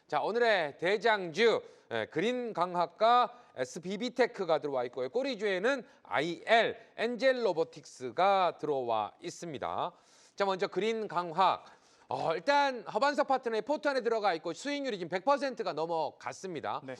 자, 오늘의 대장주 그린광학과 SBB테크가 들어와 있고요. 꼬리주에는 IL, 엔젤 로보틱스가 들어와 있습니다. 자, 먼저 그린광학. 일단 허반석 파트너의 포트 안에 들어가 있고 수익률이 지금 100%가 넘어갔습니다. 네.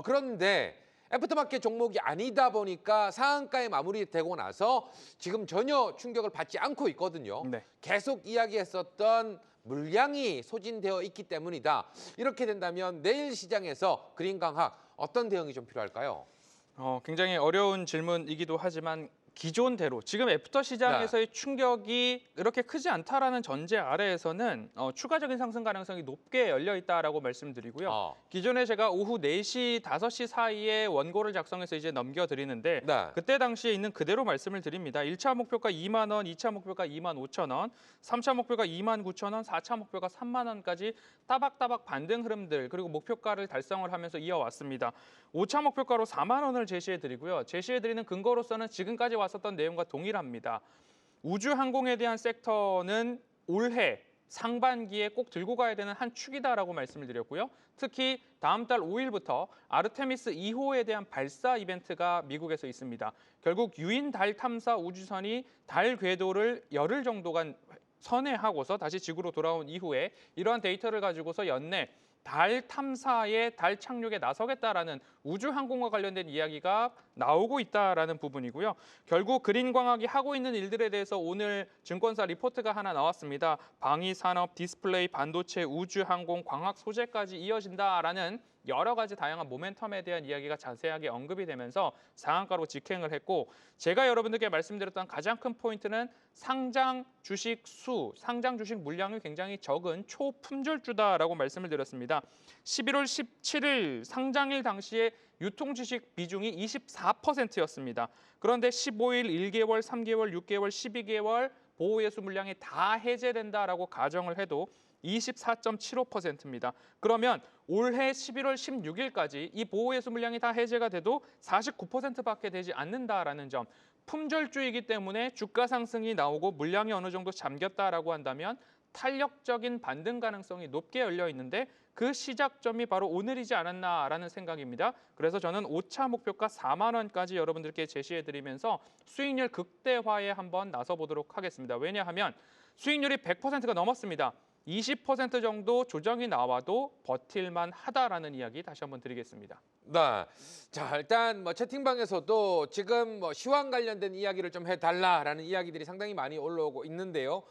그런데 애프터마켓 종목이 아니다 보니까 상한가에 마무리되고 나서 지금 전혀 충격을 받지 않고 있거든요. 네. 계속 이야기했었던 물량이 소진되어 있기 때문이다. 이렇게 된다면 내일 시장에서 그린광학 어떤 대응이 좀 필요할까요? 굉장히 어려운 질문이기도 하지만 기존대로 지금 애프터 시장에서의 충격이 그렇게 크지 않다라는 전제 아래에서는 추가적인 상승 가능성이 높게 열려 있다라고 말씀드리고요. 기존에 제가 오후 4시, 5시 사이에 원고를 작성해서 이제 넘겨드리는데 네. 그때 당시에 있는 그대로 말씀을 드립니다. 1차 목표가 2만 원, 2차 목표가 2만 5천 원, 3차 목표가 2만 9천 원, 4차 목표가 3만 원까지 따박따박 반등 흐름들 그리고 목표가를 달성을 하면서 이어왔습니다. 5차 목표가로 4만 원을 제시해드리고요. 제시해드리는 근거로서는 지금까지 왔었던 내용과 동일합니다. 우주항공에 대한 섹터는 올해 상반기에 꼭 들고 가야 되는 한 축이다라고 말씀을 드렸고요. 특히 다음 달 5일부터 아르테미스 2호에 대한 발사 이벤트가 미국에서 있습니다. 결국 유인 달 탐사 우주선이 달 궤도를 열흘 정도간 선회하고서 다시 지구로 돌아온 이후에 이러한 데이터를 가지고서 연내 달 탐사에 달 착륙에 나서겠다라는 우주항공과 관련된 이야기가 나오고 있다라는 부분이고요. 결국 그린광학이 하고 있는 일들에 대해서 오늘 증권사 리포트가 하나 나왔습니다. 방위산업, 디스플레이, 반도체, 우주항공, 광학 소재까지 이어진다라는 여러 가지 다양한 모멘텀에 대한 이야기가 자세하게 언급이 되면서 상한가로 직행을 했고 제가 여러분들께 말씀드렸던 가장 큰 포인트는 상장 주식 수, 상장 주식 물량이 굉장히 적은 초품절주다라고 말씀을 드렸습니다. 11월 17일 상장일 당시에 유통 주식 비중이 24%였습니다. 그런데 15일, 1개월, 3개월, 6개월, 12개월 보호예수 물량이 다 해제된다라고 가정을 해도 24.75%입니다. 그러면 올해 11월 16일까지 이 보호예수 물량이 다 해제가 돼도 49%밖에 되지 않는다라는 점. 품절주이기 때문에 주가 상승이 나오고 물량이 어느 정도 잠겼다라고 한다면 탄력적인 반등 가능성이 높게 열려 있는데 그 시작점이 바로 오늘이지 않았나라는 생각입니다. 그래서 저는 5차 목표가 4만 원까지 여러분들께 제시해드리면서 수익률 극대화에 한번 나서보도록 하겠습니다. 왜냐하면 수익률이 100%가 넘었습니다. 20% 정도 조정이 나와도 버틸만 하다라는 이야기 다시 한번 드리겠습니다. 네. 자, 일단 채팅방에서도 지금 시황 관련된 이야기를 좀 해달라라는 이야기들이 상당히 많이 올라오고 있는데요.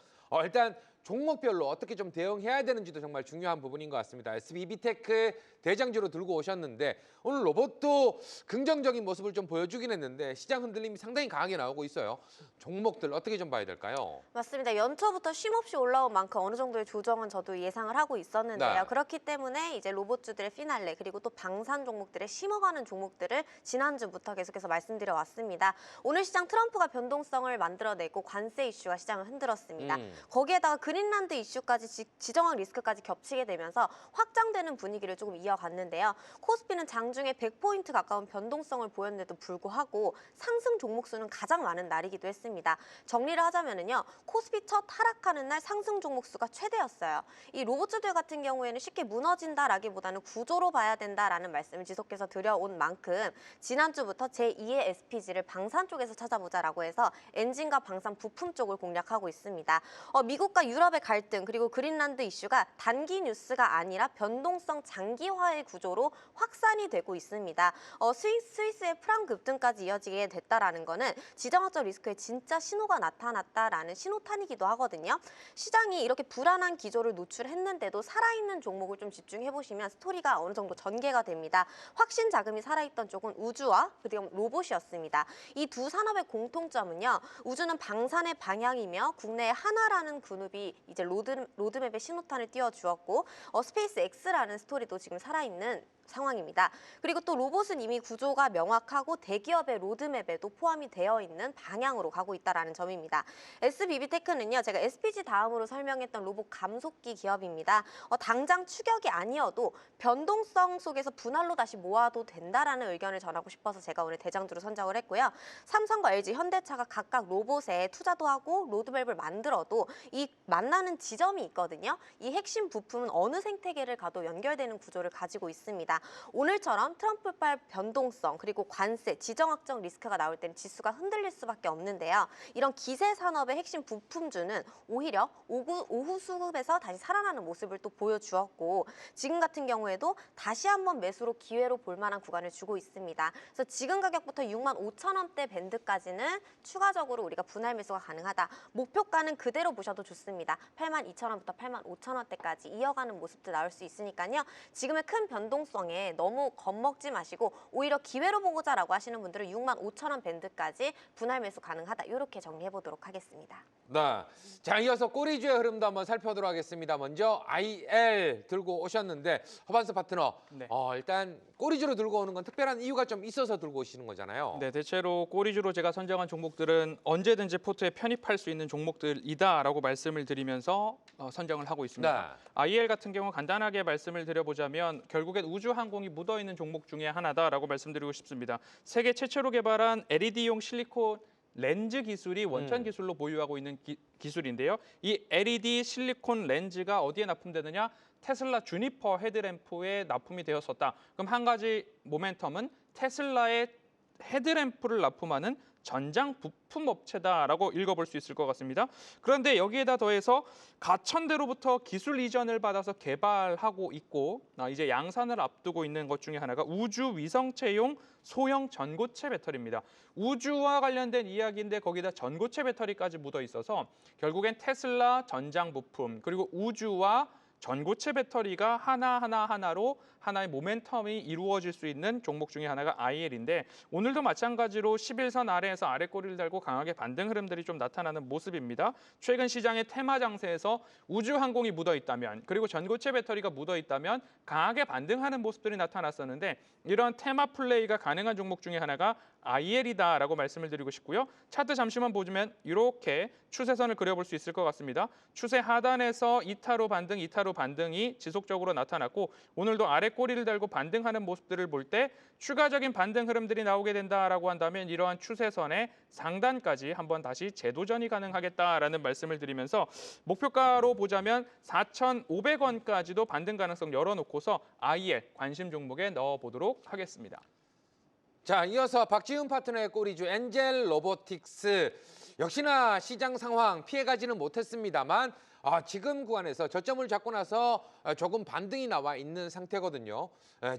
일단 종목별로 어떻게 좀 대응해야 되는지도 정말 중요한 부분인 것 같습니다. SBB테크 대장주로 들고 오셨는데 오늘 로봇도 긍정적인 모습을 좀 보여주긴 했는데 시장 흔들림이 상당히 강하게 나오고 있어요. 종목들 어떻게 좀 봐야 될까요? 맞습니다. 연초부터 쉼없이 올라온 만큼 어느 정도의 조정은 저도 예상을 하고 있었는데요. 네. 그렇기 때문에 이제 로봇주들의 피날레 그리고 또 방산 종목들의 심어가는 종목들을 지난주부터 계속해서 말씀드려 왔습니다. 오늘 시장 트럼프가 변동성을 만들어내고 관세 이슈가 시장을 흔들었습니다. 거기에다가 그린란드 이슈까지 지정학 리스크까지 겹치게 되면서 확장되는 분위기를 조금 이어갔는데요. 코스피는 장중에 100포인트 가까운 변동성을 보였는데도 불구하고 상승 종목 수는 가장 많은 날이기도 했습니다. 정리를 하자면요. 코스피 첫 하락하는 날 상승 종목 수가 최대였어요. 이 로봇주들 같은 경우에는 쉽게 무너진다라기보다는 구조로 봐야 된다라는 말씀을 지속해서 드려온 만큼 지난주부터 제2의 SPG를 방산 쪽에서 찾아보자라고 해서 엔진과 방산 부품 쪽을 공략하고 있습니다. 미국과 유럽의 갈등 그리고 그린란드 이슈가 단기 뉴스가 아니라 변동성 장기화의 구조로 확산이 되고 있습니다. 스위스의 프랑 급등까지 이어지게 됐다라는 거는 지정학적 리스크에 진짜 신호가 나타났다라는 신호탄이기도 하거든요. 시장이 이렇게 불안한 기조를 노출했는데도 살아있는 종목을 좀 집중해보시면 스토리가 어느 정도 전개가 됩니다. 확신 자금이 살아있던 쪽은 우주와 그리고 로봇이었습니다. 이 두 산업의 공통점은요. 우주는 방산의 방향이며 국내의 한화라는 그룹이 이제 로드맵의 신호탄을 띄워주었고 스페이스 X라는 스토리도 지금 살아있는 상황입니다. 그리고 또 로봇은 이미 구조가 명확하고 대기업의 로드맵에도 포함이 되어 있는 방향으로 가고 있다는 점입니다. SBB테크는요, 제가 SPG 다음으로 설명했던 로봇 감속기 기업입니다. 당장 추격이 아니어도 변동성 속에서 분할로 다시 모아도 된다라는 의견을 전하고 싶어서 제가 오늘 대장주로 선정을 했고요. 삼성과 LG, 현대차가 각각 로봇에 투자도 하고 로드맵을 만들어도 이 만나는 지점이 있거든요. 이 핵심 부품은 어느 생태계를 가도 연결되는 구조를 가지고 있습니다. 오늘처럼 트럼프발 변동성 그리고 관세, 지정 확정 리스크가 나올 때는 지수가 흔들릴 수밖에 없는데요. 이런 기세 산업의 핵심 부품주는 오히려 오후 수급에서 다시 살아나는 모습을 또 보여주었고 지금 같은 경우에도 다시 한번 매수로 기회로 볼 만한 구간을 주고 있습니다. 그래서 지금 가격부터 65,000원대 밴드까지는 추가적으로 우리가 분할 매수가 가능하다. 목표가는 그대로 보셔도 좋습니다. 82,000원부터 85,000원대까지 이어가는 모습도 나올 수 있으니까요. 지금의 큰 변동성에 너무 겁먹지 마시고 오히려 기회로 보고자라고 하시는 분들은 65,000원 밴드까지 분할 매수 가능하다. 이렇게 정리해 보도록 하겠습니다. 네. 자, 이어서 꼬리주의 흐름도 한번 살펴보도록 하겠습니다. 먼저 IL 들고 오셨는데 허반스 파트너, 네. 일단 꼬리주로 들고 오는 건 특별한 이유가 좀 있어서 들고 오시는 거잖아요. 네, 대체로 꼬리주로 제가 선정한 종목들은 언제든지 포트에 편입할 수 있는 종목들이다라고 말씀을 드리면서 선정을 하고 있습니다. 네. IL 같은 경우 간단하게 말씀을 드려보자면 결국엔 우주항공이 묻어있는 종목 중에 하나다라고 말씀드리고 싶습니다. 세계 최초로 개발한 LED용 실리콘 렌즈 기술이 원천 기술로 보유하고 있는 기술인데요. 이 LED 실리콘 렌즈가 어디에 납품되느냐? 테슬라 주니퍼 헤드램프에 납품이 되었었다. 그럼 한 가지 모멘텀은 테슬라의 헤드램프를 납품하는 전장 부품 업체다라고 읽어볼 수 있을 것 같습니다. 그런데 여기에다 더해서 가천대로부터 기술 이전을 받아서 개발하고 있고 이제 양산을 앞두고 있는 것 중에 하나가 우주 위성체용 소형 전고체 배터리입니다. 우주와 관련된 이야기인데 거기다 전고체 배터리까지 묻어 있어서 결국엔 테슬라 전장 부품 그리고 우주와 전고체 배터리가 하나로 하나의 모멘텀이 이루어질 수 있는 종목 중에 하나가 IL인데 오늘도 마찬가지로 11선 아래에서 아래 꼬리를 달고 강하게 반등 흐름들이 좀 나타나는 모습입니다. 최근 시장의 테마 장세에서 우주항공이 묻어있다면 그리고 전고체 배터리가 묻어있다면 강하게 반등하는 모습들이 나타났었는데 이런 테마 플레이가 가능한 종목 중에 하나가 IL이다라고 말씀을 드리고 싶고요. 차트 잠시만 보시면 이렇게 추세선을 그려볼 수 있을 것 같습니다. 추세 하단에서 이타로 반등이 지속적으로 나타났고 오늘도 아래 꼬리를 달고 반등하는 모습들을 볼 때 추가적인 반등 흐름들이 나오게 된다라고 한다면 이러한 추세선의 상단까지 한번 다시 재도전이 가능하겠다라는 말씀을 드리면서 목표가로 보자면 4,500원까지도 반등 가능성 열어놓고서 IL 관심 종목에 넣어보도록 하겠습니다. 자, 이어서 박지훈 파트너의 꼬리주 엔젤 로보틱스. 역시나 시장 상황 피해가지는 못했습니다만 지금 구간에서 저점을 잡고 나서 조금 반등이 나와 있는 상태거든요.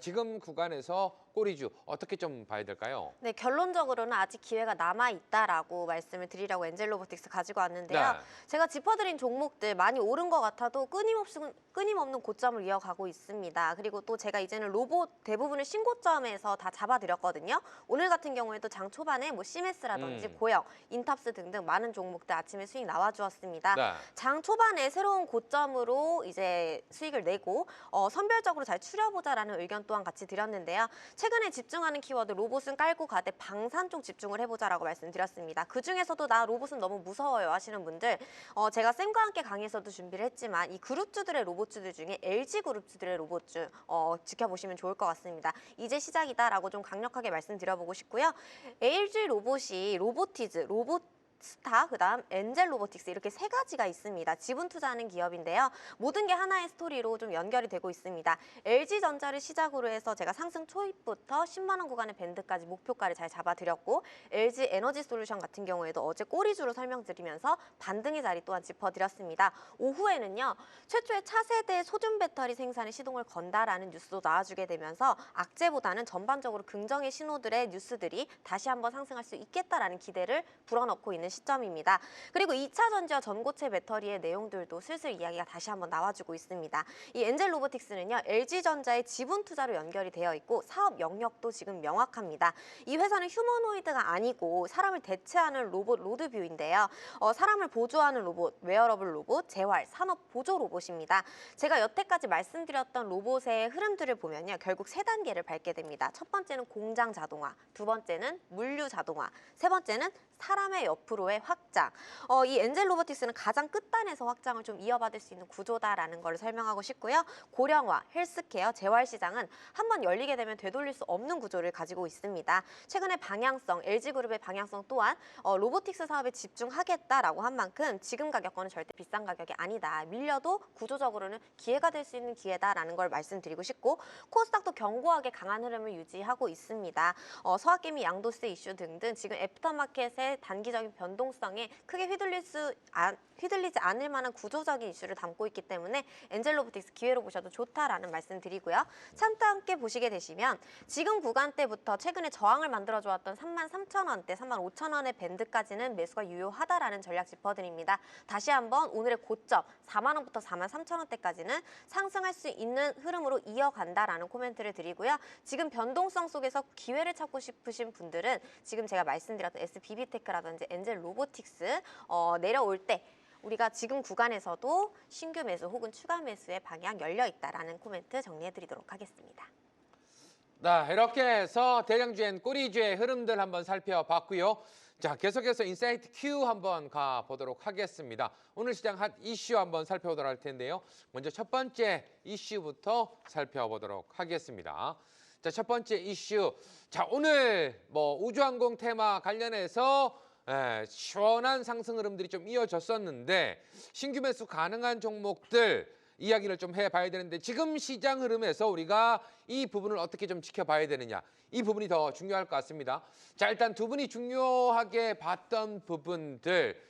지금 구간에서 꼬리주 어떻게 좀 봐야 될까요? 네, 결론적으로는 아직 기회가 남아있다라고 말씀을 드리려고 엔젤 로보틱스 가지고 왔는데요. 네. 제가 짚어드린 종목들 많이 오른 것 같아도 끊임없는 고점을 이어가고 있습니다. 그리고 또 제가 이제는 로봇 대부분을 신고점에서 다 잡아드렸거든요. 오늘 같은 경우에도 장 초반에 뭐 시메스라든지 고영, 인탑스 등등 많은 종목들 아침에 수익 나와주었습니다. 네. 장 초반에 새로운 고점으로 이제 수익을 내고 선별적으로 잘 추려보자라는 의견 또한 같이 드렸는데요. 최근에 집중하는 키워드 로봇은 깔고 가되 방산 쪽 집중을 해보자라고 말씀드렸습니다. 그중에서도 나 로봇은 너무 무서워요 하시는 분들 제가 쌤과 함께 강의에서도 준비를 했지만 이 그룹주들의 로봇주들 중에 LG그룹주들의 로봇주 지켜보시면 좋을 것 같습니다. 이제 시작이다라고 좀 강력하게 말씀드려보고 싶고요. LG 로봇이 로보티즈, 스타, 그다음 엔젤 로보틱스 이렇게 세 가지가 있습니다. 지분 투자하는 기업인데요. 모든 게 하나의 스토리로 좀 연결이 되고 있습니다. LG전자를 시작으로 해서 제가 상승 초입부터 10만 원 구간의 밴드까지 목표가를 잘 잡아드렸고 LG 에너지 솔루션 같은 경우에도 어제 꼬리주로 설명드리면서 반등의 자리 또한 짚어드렸습니다. 오후에는요. 최초의 차세대 소듐 배터리 생산에 시동을 건다라는 뉴스도 나와주게 되면서 악재보다는 전반적으로 긍정의 신호들의 뉴스들이 다시 한번 상승할 수 있겠다라는 기대를 불어넣고 있는 시점입니다. 그리고 2차 전지와 전고체 배터리의 내용들도 슬슬 이야기가 다시 한번 나와주고 있습니다. 이 엔젤 로보틱스는요, LG전자의 지분 투자로 연결이 되어 있고 사업 영역도 지금 명확합니다. 이 회사는 휴머노이드가 아니고 사람을 대체하는 로봇 로드뷰인데요. 사람을 보조하는 로봇, 웨어러블 로봇, 재활, 산업 보조 로봇입니다. 제가 여태까지 말씀드렸던 로봇의 흐름들을 보면요, 결국 세 단계를 밟게 됩니다. 첫 번째는 공장 자동화, 두 번째는 물류 자동화, 세 번째는 사람의 옆으로의 확장. 이 엔젤 로보틱스는 가장 끝단에서 확장을 좀 이어받을 수 있는 구조다라는 걸 설명하고 싶고요. 고령화, 헬스케어, 재활 시장은 한번 열리게 되면 되돌릴 수 없는 구조를 가지고 있습니다. 최근에 방향성, LG그룹의 방향성 또한 로보틱스 사업에 집중하겠다라고 한 만큼 지금 가격권은 절대 비싼 가격이 아니다. 밀려도 구조적으로는 기회가 될 수 있는 기회다라는 걸 말씀드리고 싶고, 코스닥도 견고하게 강한 흐름을 유지하고 있습니다. 서학개미 양도세 이슈 등등 지금 애프터마켓의 단기적인 변동성에 크게 휘둘리지 않을 만한 구조적인 이슈를 담고 있기 때문에 엔젤 로보틱스 기회로 보셔도 좋다라는 말씀 드리고요. 차트 함께 보시게 되시면 지금 구간대부터 최근에 저항을 만들어주었던 33,000원대, 35,000원의 밴드까지는 매수가 유효하다라는 전략 짚어드립니다. 다시 한번 오늘의 고점 4만 원부터 43,000원대까지는 상승할 수 있는 흐름으로 이어간다라는 코멘트를 드리고요. 지금 변동성 속에서 기회를 찾고 싶으신 분들은 지금 제가 말씀드렸던 SBB테크라든지 엔젤 로보틱스 내려올 때 우리가 지금 구간에서도 신규 매수 혹은 추가 매수의 방향 열려 있다라는 코멘트 정리해드리도록 하겠습니다. 네, 이렇게 해서 대장주엔 꼬리주의 흐름들 한번 살펴봤고요. 자, 계속해서 인사이트 Q 한번 가보도록 하겠습니다. 오늘 시장 핫 이슈 한번 살펴보도록 할 텐데요. 먼저 첫 번째 이슈부터 살펴보도록 하겠습니다. 자, 첫 번째 이슈. 자, 오늘 우주항공 테마 관련해서 시원한 상승 흐름들이 좀 이어졌었는데 신규 매수 가능한 종목들 이야기를 좀 해봐야 되는데 지금 시장 흐름에서 우리가 이 부분을 어떻게 좀 지켜봐야 되느냐, 이 부분이 더 중요할 것 같습니다. 자, 일단 두 분이 중요하게 봤던 부분들,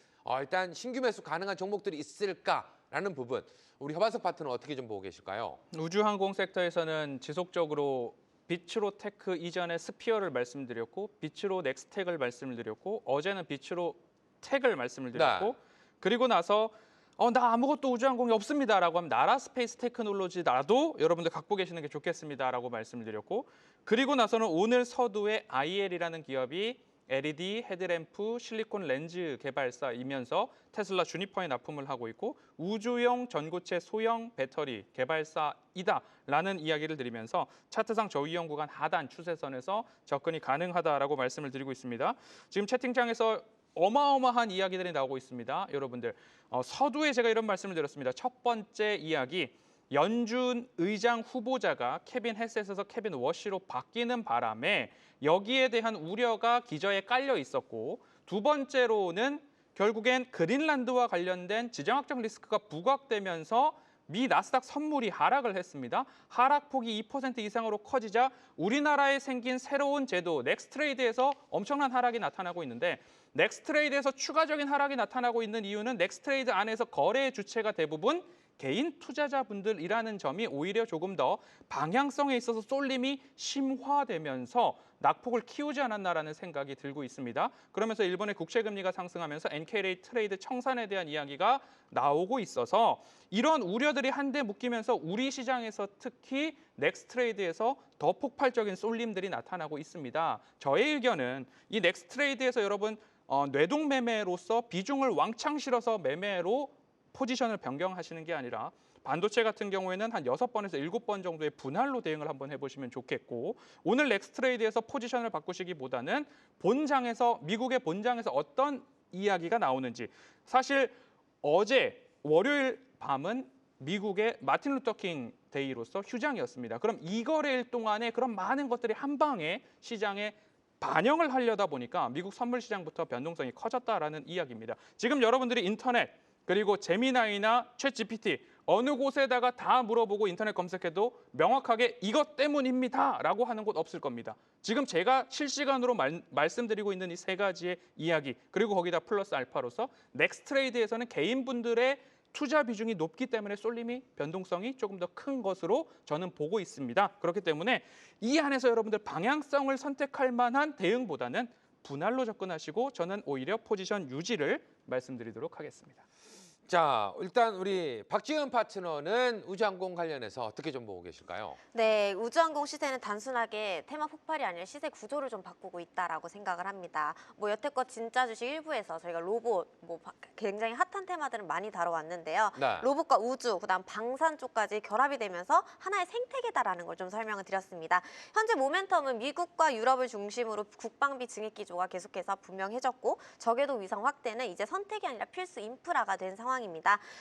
일단 신규 매수 가능한 종목들이 있을까라는 부분, 우리 허반석 파트너 어떻게 좀 보고 계실까요? 우주항공 섹터에서는 지속적으로 비츠로 테크 이전에 스피어를 말씀드렸고, 비츠로 넥스텍을 말씀을 드렸고, 어제는 비츠로 텍을 말씀을 드렸고, 네. 그리고 나서 나 아무것도 우주항공이 없습니다라고 하면 나라 스페이스 테크놀로지라도 여러분들 갖고 계시는 게 좋겠습니다라고 말씀을 드렸고, 그리고 나서는 오늘 서두에 IL이라는 기업이 LED 헤드램프 실리콘 렌즈 개발사이면서 테슬라 주니퍼에 납품을 하고 있고 우주용 전고체 소형 배터리 개발사이다라는 이야기를 드리면서 차트상 저위험 구간 하단 추세선에서 접근이 가능하다라고 말씀을 드리고 있습니다. 지금 채팅창에서 어마어마한 이야기들이 나오고 있습니다. 여러분들 서두에 제가 이런 말씀을 드렸습니다. 첫 번째 이야기, 연준 의장 후보자가 케빈 헤셋에서 케빈 워시로 바뀌는 바람에 여기에 대한 우려가 기저에 깔려 있었고, 두 번째로는 결국엔 그린란드와 관련된 지정학적 리스크가 부각되면서 미 나스닥 선물이 하락을 했습니다. 하락폭이 2% 이상으로 커지자 우리나라에 생긴 새로운 제도 넥스트레이드에서 엄청난 하락이 나타나고 있는데, 넥스트레이드에서 추가적인 하락이 나타나고 있는 이유는 넥스트레이드 안에서 거래의 주체가 대부분 개인 투자자분들이라는 점이 오히려 조금 더 방향성에 있어서 쏠림이 심화되면서 낙폭을 키우지 않았나라는 생각이 들고 있습니다. 그러면서 일본의 국채금리가 상승하면서 NK레이 트레이드 청산에 대한 이야기가 나오고 있어서 이런 우려들이 한데 묶이면서 우리 시장에서 특히 넥스트레이드에서 더 폭발적인 쏠림들이 나타나고 있습니다. 저의 의견은 이 넥스트레이드에서 여러분 뇌동 매매로서 비중을 왕창 실어서 매매로 포지션을 변경하시는 게 아니라 반도체 같은 경우에는 한 6번에서 7번 정도의 분할로 대응을 한번 해보시면 좋겠고, 오늘 넥스트레이드에서 포지션을 바꾸시기보다는 본장에서 미국의 본장에서 어떤 이야기가 나오는지, 사실 어제 월요일 밤은 미국의 마틴 루터 킹 데이로서 휴장이었습니다. 그럼 이 거래일 동안에 그런 많은 것들이 한 방에 시장에 반영을 하려다 보니까 미국 선물 시장부터 변동성이 커졌다라는 이야기입니다. 지금 여러분들이 인터넷 그리고 제미나이나 챗 GPT 어느 곳에다가 다 물어보고 인터넷 검색해도 명확하게 이것 때문입니다 라고 하는 곳 없을 겁니다. 지금 제가 실시간으로 말씀드리고 있는 이 세 가지의 이야기, 그리고 거기다 플러스 알파로서 넥스트레이드에서는 개인분들의 투자 비중이 높기 때문에 쏠림이 변동성이 조금 더 큰 것으로 저는 보고 있습니다. 그렇기 때문에 이 안에서 여러분들 방향성을 선택할 만한 대응보다는 분할로 접근하시고 저는 오히려 포지션 유지를 말씀드리도록 하겠습니다. 자, 일단 우리 박지은 파트너는 우주항공 관련해서 어떻게 좀 보고 계실까요? 네, 우주항공 시세는 단순하게 테마 폭발이 아니라 시세 구조를 좀 바꾸고 있다라고 생각을 합니다. 뭐 여태껏 진짜 주식 일부에서 저희가 로봇, 굉장히 핫한 테마들은 많이 다뤄왔는데요. 네. 로봇과 우주, 그다음 방산 쪽까지 결합이 되면서 하나의 생태계다라는 걸 좀 설명을 드렸습니다. 현재 모멘텀은 미국과 유럽을 중심으로 국방비 증액 기조가 계속해서 분명해졌고 저궤도 위성 확대는 이제 선택이 아니라 필수 인프라가 된 상황입니다.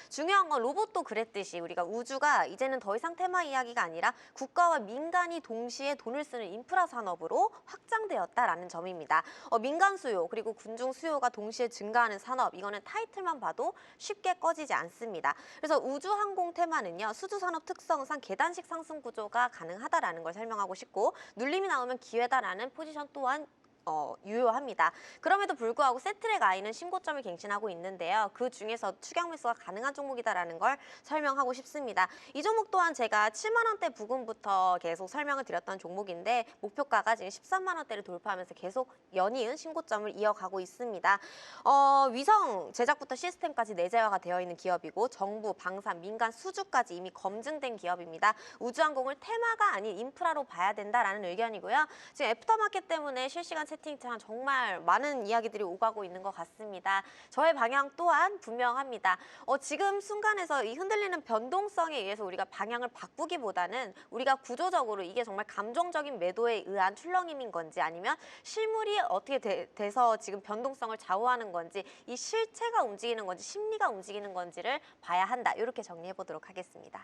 중요한 건 로봇도 그랬듯이 우리가 우주가 이제는 더 이상 테마 이야기가 아니라 국가와 민간이 동시에 돈을 쓰는 인프라 산업으로 확장되었다라는 점입니다. 민간 수요 그리고 군중 수요가 동시에 증가하는 산업, 이거는 타이틀만 봐도 쉽게 꺼지지 않습니다. 그래서 우주항공 테마는요, 수주산업 특성상 계단식 상승 구조가 가능하다라는 걸 설명하고 싶고, 눌림이 나오면 기회다라는 포지션 또한 유효합니다. 그럼에도 불구하고 세트랙 I는 신고점을 갱신하고 있는데요. 그 중에서 추격 매수가 가능한 종목이다라는 걸 설명하고 싶습니다. 이 종목 또한 제가 7만 원대 부근부터 계속 설명을 드렸던 종목인데 목표가가 지금 13만 원대를 돌파하면서 계속 연이은 신고점을 이어가고 있습니다. 위성 제작부터 시스템까지 내재화가 되어 있는 기업이고 정부, 방산, 민간, 수주까지 이미 검증된 기업입니다. 우주항공을 테마가 아닌 인프라로 봐야 된다라는 의견이고요. 지금 애프터마켓 때문에 실시간 채팅창 정말 많은 이야기들이 오가고 있는 것 같습니다. 저의 방향 또한 분명합니다. 지금 순간에서 이 흔들리는 변동성에 의해서 우리가 방향을 바꾸기보다는 우리가 구조적으로 이게 정말 감정적인 매도에 의한 출렁임인 건지 아니면 실물이 어떻게 돼서 지금 변동성을 좌우하는 건지, 이 실체가 움직이는 건지 심리가 움직이는 건지를 봐야 한다. 이렇게 정리해 보도록 하겠습니다.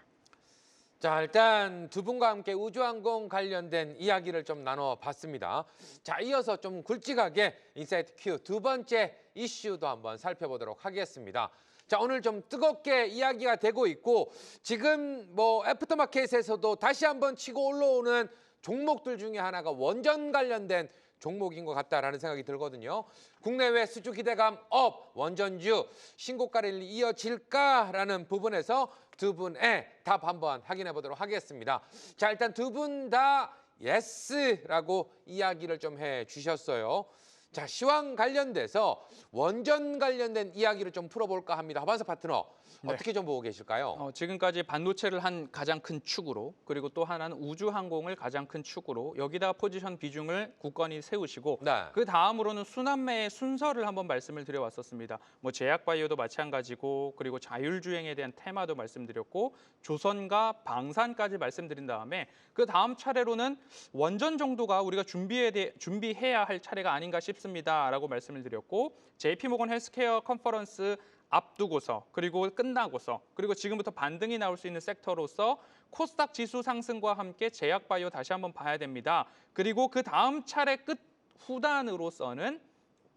자, 일단 두 분과 함께 우주항공 관련된 이야기를 좀 나눠봤습니다. 자, 이어서 좀 굵직하게 인사이트 Q 두 번째 이슈도 한번 살펴보도록 하겠습니다. 자, 오늘 좀 뜨겁게 이야기가 되고 있고 지금 뭐 애프터마켓에서도 다시 한번 치고 올라오는 종목들 중에 하나가 원전 관련된 종목인 것 같다라는 생각이 들거든요. 국내외 수주 기대감 업, 원전주 신고가를 이어질까라는 부분에서 두 분의 답 한번 확인해 보도록 하겠습니다. 자, 일단 두 분 다 예스라고 이야기를 좀 해 주셨어요. 자, 시황 관련돼서 원전 관련된 이야기를 좀 풀어볼까 합니다. 하반석 파트너, 네. 어떻게 좀 보고 계실까요? 지금까지 반도체를 한 가장 큰 축으로, 그리고 또 하나는 우주항공을 가장 큰 축으로 여기다가 포지션 비중을 굳건히 세우시고 네. 그 다음으로는 순환매의 순서를 한번 말씀을 드려왔었습니다. 뭐 제약바이오도 마찬가지고, 그리고 자율주행에 대한 테마도 말씀드렸고, 조선과 방산까지 말씀드린 다음에 그 다음 차례로는 원전 정도가 우리가 준비해야 할 차례가 아닌가 싶습니다라고 말씀을 드렸고, JP모건 헬스케어 컨퍼런스 앞두고서, 그리고 끝나고서, 그리고 지금부터 반등이 나올 수 있는 섹터로서 코스닥 지수 상승과 함께 제약바이오 다시 한번 봐야 됩니다. 그리고 그 다음 차례 끝 후단으로서는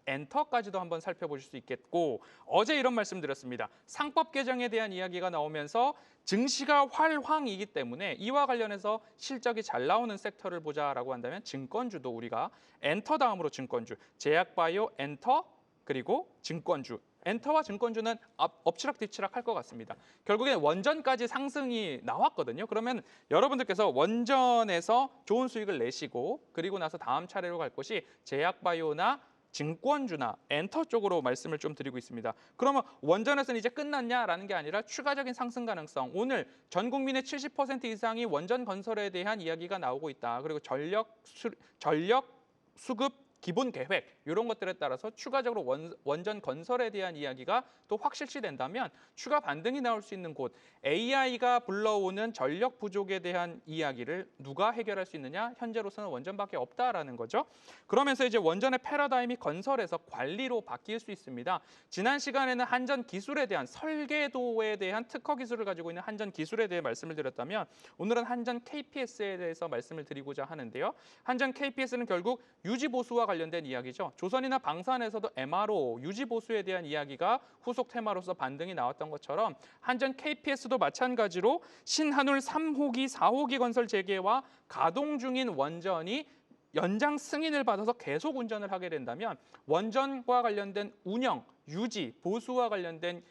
엔터까지도 한번 살펴보실 수 있겠고, 어제 이런 말씀 드렸습니다. 상법 개정에 대한 이야기가 나오면서 증시가 활황이기 때문에 이와 관련해서 실적이 잘 나오는 섹터를 보자라고 한다면 증권주도 우리가 엔터 다음으로 증권주, 제약바이오, 엔터, 그리고 증권주. 엔터와 증권주는 엎치락 뒤치락 할 것 같습니다. 결국엔 원전까지 상승이 나왔거든요. 그러면 여러분들께서 원전에서 좋은 수익을 내시고 그리고 나서 다음 차례로 갈 곳이 제약바이오나 증권주나 엔터 쪽으로 말씀을 좀 드리고 있습니다. 그러면 원전에서는 이제 끝났냐라는 게 아니라 추가적인 상승 가능성. 오늘 전 국민의 70% 이상이 원전 건설에 대한 이야기가 나오고 있다. 그리고 전력 수급 기본 계획 이런 것들에 따라서 추가적으로 원전 건설에 대한 이야기가 또 확실시된다면 추가 반등이 나올 수 있는 곳, AI가 불러오는 전력 부족에 대한 이야기를 누가 해결할 수 있느냐? 현재로서는 원전밖에 없다라는 거죠. 그러면서 이제 원전의 패러다임이 건설에서 관리로 바뀔 수 있습니다. 지난 시간에는 한전 기술에 대한 설계도에 대한 특허 기술을 가지고 있는 한전 기술에 대해 말씀을 드렸다면 오늘은 한전 KPS에 대해서 말씀을 드리고자 하는데요. 한전 KPS는 결국 유지 보수와 관련된 이야기죠. 조선이나 방산에서도 MRO, 유지 보수에 대한 이야기가 후속 테마로서 반등이 나왔던 것처럼 한전 KPS도 마찬가지로 신한울 3호기, 4호기 건설 재개와 가동 중인 원전이 연장 승인을 받아서 계속 운전을 하게 된다면 원전과 관련된 운영, 유지, 보수와 관련된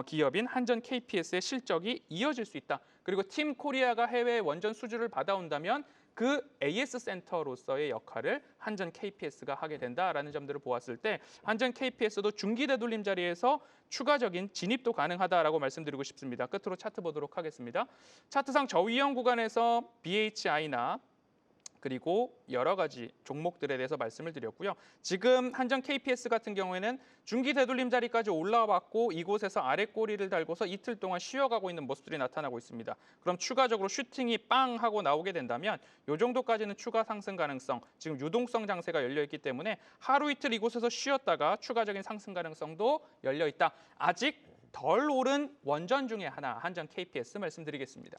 기업인 한전 KPS의 실적이 이어질 수 있다. 그리고 팀 코리아가 해외 원전 수주를 받아온다면 그 AS 센터로서의 역할을 한전 KPS가 하게 된다라는 점들을 보았을 때 한전 KPS도 중기 되돌림 자리에서 추가적인 진입도 가능하다라고 말씀드리고 싶습니다. 끝으로 차트 보도록 하겠습니다. 차트상 저위험 구간에서 BHI나 그리고 여러 가지 종목들에 대해서 말씀을 드렸고요. 지금 한전 KPS 같은 경우에는 중기 되돌림 자리까지 올라왔고 이곳에서 아래 꼬리를 달고서 이틀 동안 쉬어가고 있는 모습들이 나타나고 있습니다. 그럼 추가적으로 슈팅이 빵 하고 나오게 된다면 이 정도까지는 추가 상승 가능성, 지금 유동성 장세가 열려있기 때문에 하루 이틀 이곳에서 쉬었다가 추가적인 상승 가능성도 열려있다. 아직 덜 오른 원전 중에 하나 한전 KPS 말씀드리겠습니다.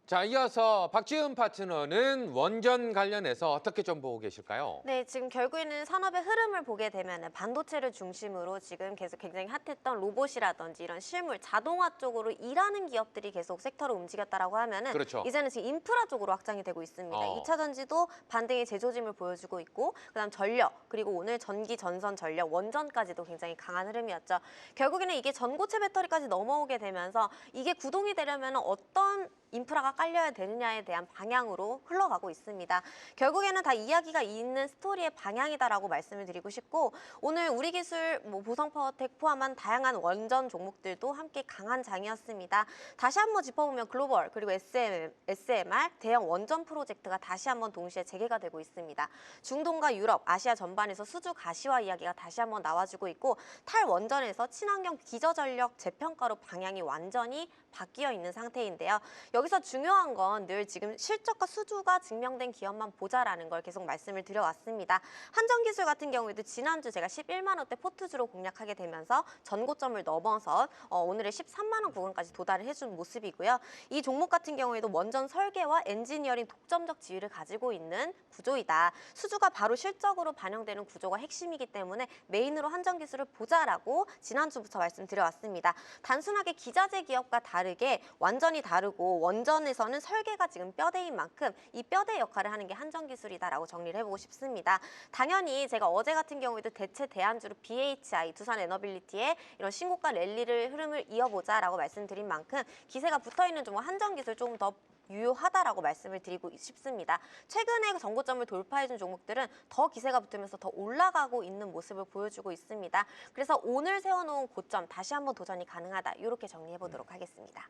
자, 이어서 박지은 파트너는 원전 관련해서 어떻게 좀 보고 계실까요? 네, 지금 결국에는 산업의 흐름을 보게 되면 반도체를 중심으로 지금 계속 굉장히 핫했던 로봇이라든지 이런 실물, 자동화 쪽으로 일하는 기업들이 계속 섹터를 움직였다라고 하면은 그렇죠. 이제는 지금 인프라 쪽으로 확장이 되고 있습니다. 2차 전지도 반등의 제조짐을 보여주고 있고 그다음 전력, 그리고 오늘 전기, 전선, 전력, 원전까지도 굉장히 강한 흐름이었죠. 결국에는 이게 전고체 배터리까지 넘어오게 되면서 이게 구동이 되려면 어떤 인프라가 깔려야 되느냐에 대한 방향으로 흘러가고 있습니다. 결국에는 다 이야기가 있는 스토리의 방향이다라고 말씀을 드리고 싶고 오늘 우리기술, 보성파워텍 포함한 다양한 원전 종목들도 함께 강한 장이었습니다. 다시 한번 짚어보면 글로벌 그리고 SMR 대형 원전 프로젝트가 다시 한번 동시에 재개가 되고 있습니다. 중동과 유럽, 아시아 전반에서 수주 가시화 이야기가 다시 한번 나와주고 있고 탈원전에서 친환경 기저전력 재평가로 방향이 완전히 바뀌어 있는 상태인데요. 여기서 중요한 건 늘 지금 실적과 수주가 증명된 기업만 보자라는 걸 계속 말씀을 드려왔습니다. 한전기술 같은 경우에도 지난주 제가 11만 원대 포트주로 공략하게 되면서 전고점을 넘어서 오늘의 13만 원 구간까지 도달을 해준 모습이고요. 이 종목 같은 경우에도 원전 설계와 엔지니어링 독점적 지위를 가지고 있는 구조이다. 수주가 바로 실적으로 반영되는 구조가 핵심이기 때문에 메인으로 한전기술을 보자라고 지난주부터 말씀드려왔습니다. 단순하게 기자재 기업과 다르게 완전히 다르고 원전에서는 설계가 지금 뼈대인 만큼 이 뼈대 역할을 하는 게 한전기술이다라고 정리를 해보고 싶습니다. 당연히 제가 어제 같은 경우에도 대체 대안주로 BHI, 두산에너빌리티의 이런 신고가 랠리를 흐름을 이어보자라고 말씀드린 만큼 기세가 붙어있는 종목 한전기술 조금 더 유효하다라고 말씀을 드리고 싶습니다. 최근에 전고점을 돌파해준 종목들은 더 기세가 붙으면서 더 올라가고 있는 모습을 보여주고 있습니다. 그래서 오늘 세워놓은 고점 다시 한번 도전이 가능하다. 이렇게 정리해보도록 하겠습니다.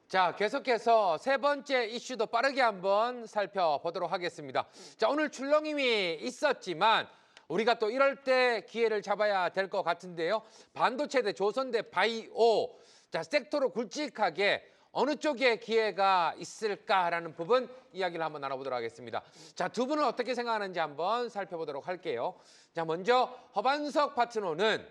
자, 계속해서 세 번째 이슈도 빠르게 한번 살펴보도록 하겠습니다. 자, 오늘 출렁임이 있었지만 우리가 또 이럴 때 기회를 잡아야 될 것 같은데요. 반도체 대 조선 대 바이오. 자, 섹터로 굵직하게 어느 쪽에 기회가 있을까라는 부분 이야기를 한번 나눠보도록 하겠습니다. 자, 두 분은 어떻게 생각하는지 한번 살펴보도록 할게요. 자, 먼저 허반석 파트너는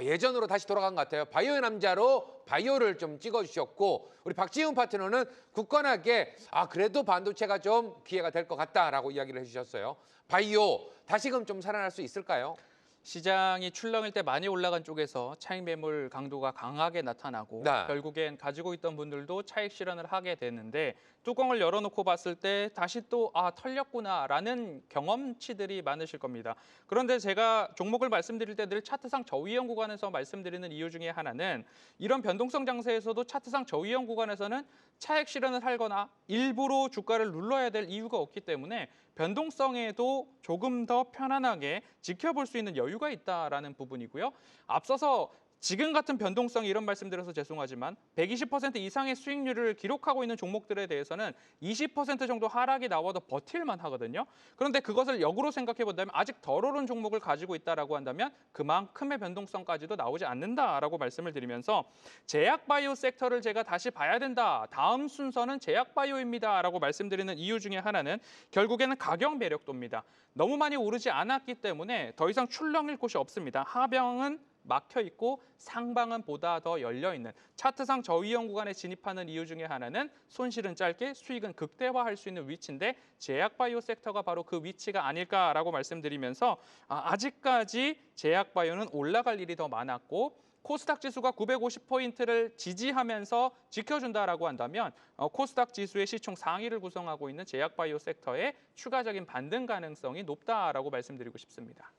예전으로 다시 돌아간 것 같아요. 바이오의 남자로 바이오를 좀 찍어주셨고 우리 박지훈 파트너는 굳건하게 그래도 반도체가 좀 기회가 될 것 같다라고 이야기를 해주셨어요. 바이오 다시금 좀 살아날 수 있을까요? 시장이 출렁일 때 많이 올라간 쪽에서 차익 매물 강도가 강하게 나타나고 네. 결국엔 가지고 있던 분들도 차익 실현을 하게 되는데 뚜껑을 열어놓고 봤을 때 다시 또 털렸구나라는 경험치들이 많으실 겁니다. 그런데 제가 종목을 말씀드릴 때 늘 차트상 저위험 구간에서 말씀드리는 이유 중에 하나는 이런 변동성 장세에서도 차트상 저위험 구간에서는 차익 실현을 하거나 일부러 주가를 눌러야 될 이유가 없기 때문에 변동성에도 조금 더 편안하게 지켜볼 수 있는 여유가 있다라는 부분이고요. 앞서서 지금 같은 변동성이 이런 말씀드려서 죄송하지만 120% 이상의 수익률을 기록하고 있는 종목들에 대해서는 20% 정도 하락이 나와도 버틸만 하거든요. 그런데 그것을 역으로 생각해 본다면 아직 덜 오른 종목을 가지고 있다라고 한다면 그만큼의 변동성까지도 나오지 않는다라고 말씀을 드리면서 제약바이오 섹터를 제가 다시 봐야 된다. 다음 순서는 제약바이오입니다라고 말씀드리는 이유 중에 하나는 결국에는 가격 매력도입니다. 너무 많이 오르지 않았기 때문에 더 이상 출렁일 곳이 없습니다. 하방은 막혀 있고 상방은 보다 더 열려 있는 차트상 저위험 구간에 진입하는 이유 중에 하나는 손실은 짧게 수익은 극대화할 수 있는 위치인데 제약바이오 섹터가 바로 그 위치가 아닐까라고 말씀드리면서 아직까지 제약바이오는 올라갈 일이 더 많았고 코스닥 지수가 950포인트를 지지하면서 지켜준다라고 한다면 코스닥 지수의 시총 상위를 구성하고 있는 제약바이오 섹터의 추가적인 반등 가능성이 높다라고 말씀드리고 싶습니다.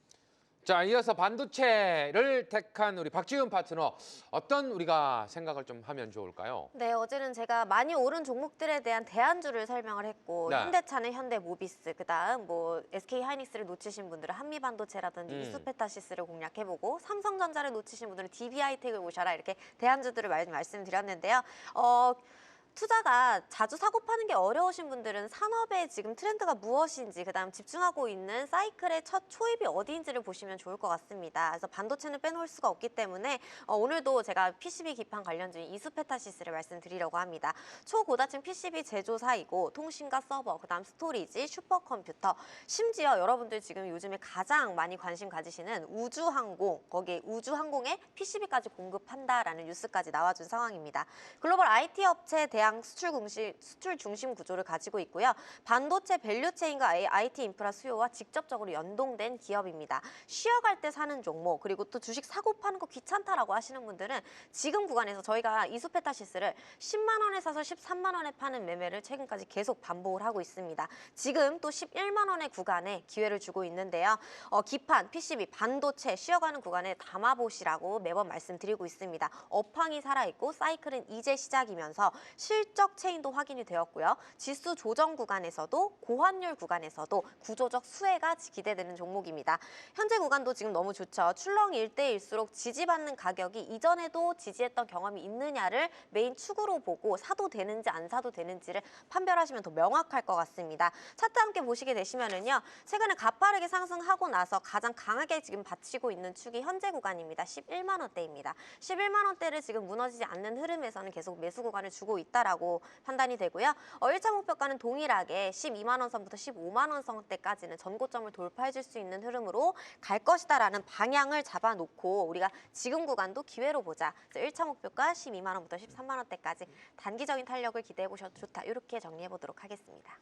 자, 이어서 반도체를 택한 우리 박지훈 파트너 어떤 우리가 생각을 좀 하면 좋을까요? 네, 어제는 제가 많이 오른 종목들에 대한 대안주를 설명을 했고 네. 현대차는 현대모비스, 그다음 뭐 SK하이닉스를 놓치신 분들은 한미반도체라든지 이수페타시스를 공략해보고 삼성전자를 놓치신 분들은 DB하이텍을 보셔라 이렇게 대안주들을 말씀드렸는데요. 투자가 자주 사고 파는 게 어려우신 분들은 산업의 지금 트렌드가 무엇인지 그다음 집중하고 있는 사이클의 첫 초입이 어디인지를 보시면 좋을 것 같습니다. 그래서 반도체는 빼놓을 수가 없기 때문에 오늘도 제가 PCB 기판 관련주인 이수페타시스를 말씀드리려고 합니다. 초고다층 PCB 제조사이고 통신과 서버, 그다음 스토리지, 슈퍼컴퓨터, 심지어 여러분들 지금 요즘에 가장 많이 관심 가지시는 우주항공, 거기에 우주항공에 PCB까지 공급한다라는 뉴스까지 나와준 상황입니다. 글로벌 IT 업체 대한 수출 중심 구조를 가지고 있고요. 반도체 밸류체인과 IT 인프라 수요와 직접적으로 연동된 기업입니다. 쉬어갈 때 사는 종목, 그리고 또 주식 사고 파는 거 귀찮다라고 하시는 분들은 지금 구간에서 저희가 이수페타시스를 10만 원에 사서 13만 원에 파는 매매를 최근까지 계속 반복을 하고 있습니다. 지금 또 11만 원의 구간에 기회를 주고 있는데요. 기판, PCB, 반도체 쉬어가는 구간에 담아보시라고 매번 말씀드리고 있습니다. 업황이 살아있고 사이클은 이제 시작이면서 실적 체인도 확인이 되었고요. 지수 조정 구간에서도 고환율 구간에서도 구조적 수혜가 기대되는 종목입니다. 현재 구간도 지금 너무 좋죠. 출렁 일대일수록 지지받는 가격이 이전에도 지지했던 경험이 있느냐를 메인 축으로 보고 사도 되는지 안 사도 되는지를 판별하시면 더 명확할 것 같습니다. 차트 함께 보시게 되시면은요. 최근에 가파르게 상승하고 나서 가장 강하게 지금 받치고 있는 축이 현재 구간입니다. 11만 원대입니다. 11만 원대를 지금 무너지지 않는 흐름에서는 계속 매수 구간을 주고 있다라고 판단이 되고요. 1차 목표가는 동일하게 12만 원 선부터 15만 원 선대까지는 전고점을 돌파해 줄 수 있는 흐름으로 갈 것이다라는 방향을 잡아놓고 우리가 지금 구간도 기회로 보자. 1차 목표가 12만 원부터 13만 원대까지 단기적인 탄력을 기대해 보셔도 좋다. 이렇게 정리해 보도록 하겠습니다.